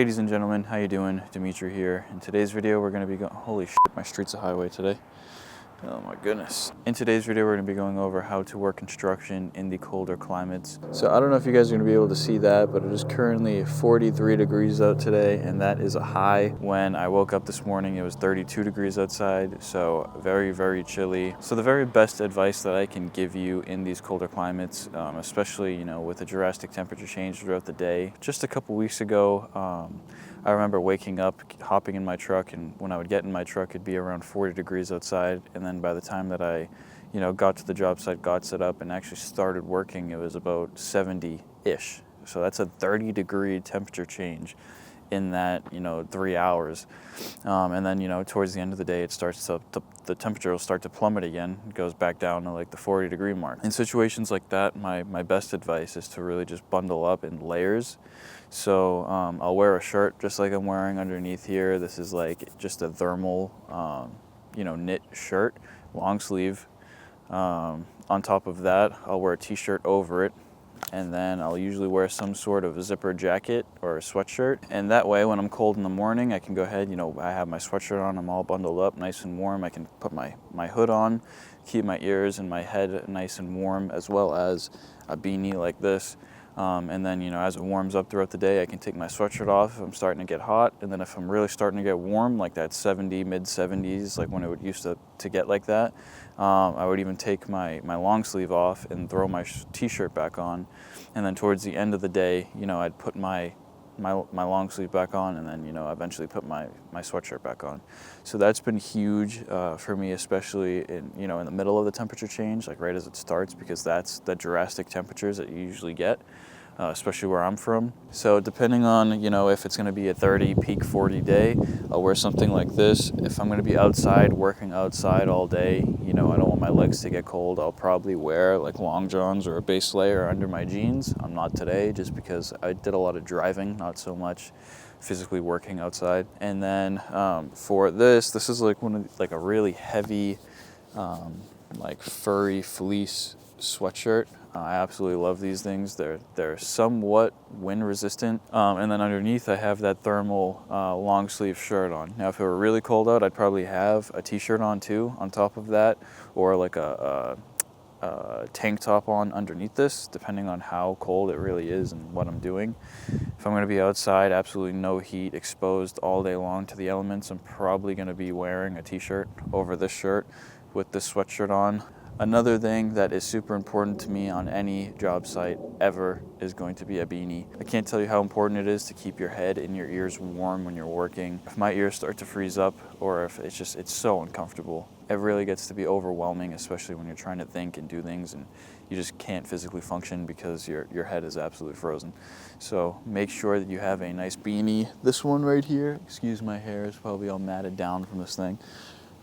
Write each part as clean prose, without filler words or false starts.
Ladies and gentlemen, how you doing? Dimitri here. In today's video, we're going to be going... Holy shit, my street's a highway today. Oh my goodness. In today's video, we're going to be going over how to work construction in the colder climates. So I don't know if you guys are going to be able to see that, but it is currently 43 degrees out today, and that is a high. When I woke up this morning, it was 32 degrees outside, so very, very chilly. So the very best advice that I can give you in these colder climates, especially, with the drastic temperature change throughout the day. Just a couple weeks ago, I remember waking up, hopping in my truck, and when I would get in my truck, it'd be around 40 degrees outside. And then by the time that I, got to the job site, got set up, and actually started working, it was about 70-ish. So that's a 30-degree temperature change in that, 3 hours. And then, towards the end of the day, it starts to, the temperature will start to plummet again. It goes back down to like the 40-degree mark. In situations like that, my best advice is to really just bundle up in layers. So I'll wear a shirt just like I'm wearing underneath here. This is like just a thermal, knit shirt, long sleeve. On top of that, I'll wear a t-shirt over it. And then I'll usually wear some sort of zipper jacket or a sweatshirt. And that way, when I'm cold in the morning, I can go ahead, I have my sweatshirt on, I'm all bundled up, nice and warm. I can put my hood on, keep my ears and my head nice and warm, as well as a beanie like this. And then, as it warms up throughout the day, I can take my sweatshirt off if I'm starting to get hot. And then if I'm really starting to get warm, like that 70, mid-70s, like when it would used to get like that, I would even take my long sleeve off and throw my t-shirt back on. And then towards the end of the day, I'd put my long sleeve back on, and then, eventually put my sweatshirt back on. So that's been huge for me, especially in the middle of the temperature change, like right as it starts, because that's the drastic temperatures that you usually get, especially where I'm from. So depending on, if it's going to be a 30, peak 40 day, I'll wear something like this. If I'm going to be outside, working outside all day, I don't want my legs to get cold, I'll probably wear like long johns or a base layer under my jeans. I'm not today, just because I did a lot of driving, not so much physically working outside. And then for this is like a really heavy, like furry fleece sweatshirt. I absolutely love these things. They're somewhat wind resistant. And then underneath I have that thermal long sleeve shirt on. Now if it were really cold out, I'd probably have a t-shirt on too on top of that, or like a tank top on underneath this, depending on how cold it really is and what I'm doing. If I'm going to be outside, absolutely no heat, exposed all day long to the elements, I'm probably going to be wearing a t-shirt over this shirt with this sweatshirt on. Another thing that is super important to me on any job site ever is going to be a beanie. I can't tell you how important it is to keep your head and your ears warm when you're working. If my ears start to freeze up, or if it's so uncomfortable, it really gets to be overwhelming, especially when you're trying to think and do things and you just can't physically function because your head is absolutely frozen. So make sure that you have a nice beanie. This one right here, excuse my hair, is probably all matted down from this thing.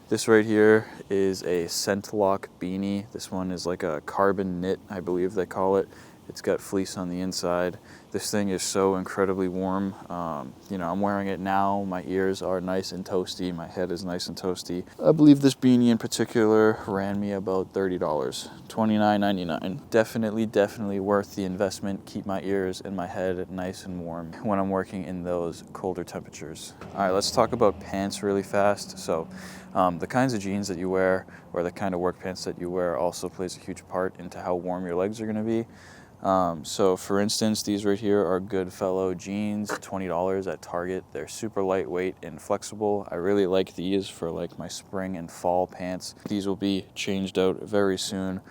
This right here is a scent lock beanie. This one is like a carbon knit, I believe they call it. It's got fleece on the inside. This thing is so incredibly warm. I'm wearing it now. My ears are nice and toasty. My head is nice and toasty. I believe this beanie in particular ran me about $30, $29.99. Definitely worth the investment. Keep my ears and my head nice and warm when I'm working in those colder temperatures. All right, let's talk about pants really fast. So the kinds of jeans that you wear, or the kind of work pants that you wear, also plays a huge part into how warm your legs are going to be. So for instance, these right here are Goodfellow jeans, $20 at Target. They're super lightweight and flexible. I really like these for like my spring and fall pants. These will be changed out very soon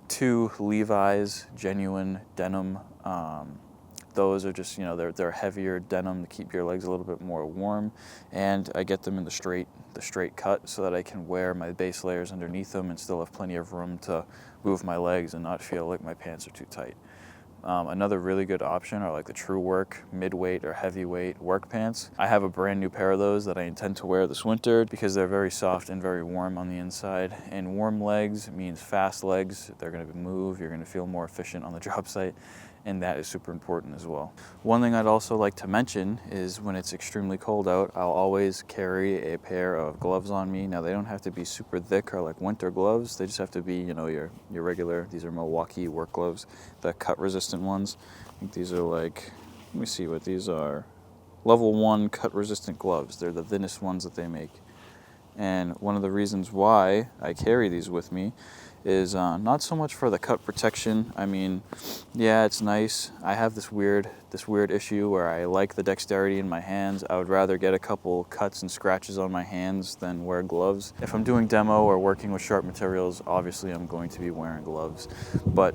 to Levi's genuine denim. Those are just, they're heavier denim to keep your legs a little bit more warm, and I get them in the straight cut so that I can wear my base layers underneath them and still have plenty of room to move my legs and not feel like my pants are too tight. Another really good option are like the True Work mid-weight or heavyweight work pants. I have a brand new pair of those that I intend to wear this winter because they're very soft and very warm on the inside. And warm legs means fast legs. They're going to move. You're going to feel more efficient on the job site. And that is super important as well. One thing I'd also like to mention is when it's extremely cold out, I'll always carry a pair of gloves on me. Now they don't have to be super thick or like winter gloves. They just have to be, your regular, these are Milwaukee work gloves, the cut resistant ones. I think these are like, let me see what these are. level 1 cut resistant gloves. They're the thinnest ones that they make. And one of the reasons why I carry these with me is not so much for the cut protection. I mean, yeah, it's nice. I have this weird issue where I like the dexterity in my hands. I would rather get a couple cuts and scratches on my hands than wear gloves. If I'm doing demo or working with sharp materials, obviously I'm going to be wearing gloves. But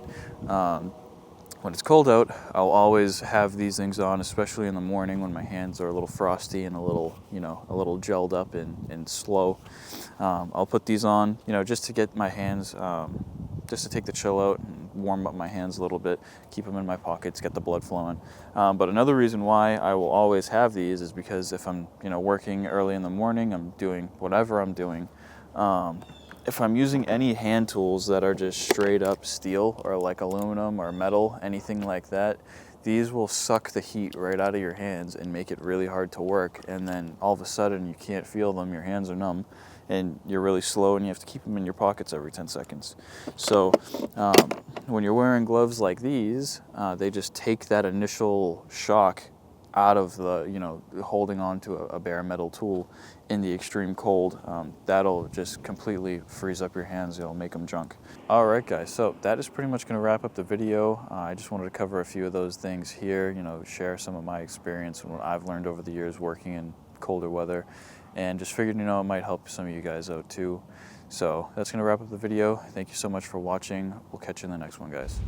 when it's cold out, I'll always have these things on, especially in the morning when my hands are a little frosty and a little gelled up and slow. I'll put these on, just to get my hands, just to take the chill out and warm up my hands a little bit, keep them in my pockets, get the blood flowing. But another reason why I will always have these is because if I'm, working early in the morning, I'm doing whatever I'm doing. If I'm using any hand tools that are just straight up steel or like aluminum or metal, anything like that, these will suck the heat right out of your hands and make it really hard to work. And then all of a sudden you can't feel them, your hands are numb, and you're really slow and you have to keep them in your pockets every 10 seconds. So when you're wearing gloves like these, they just take that initial shock out of the, holding on to a bare metal tool in the extreme cold. That'll just completely freeze up your hands. It'll make them junk. All right, guys, so that is pretty much going to wrap up the video. I just wanted to cover a few of those things here, share some of my experience and what I've learned over the years working in colder weather, and just figured, it might help some of you guys out too. So that's going to wrap up the video. Thank you so much for watching. We'll catch you in the next one, guys.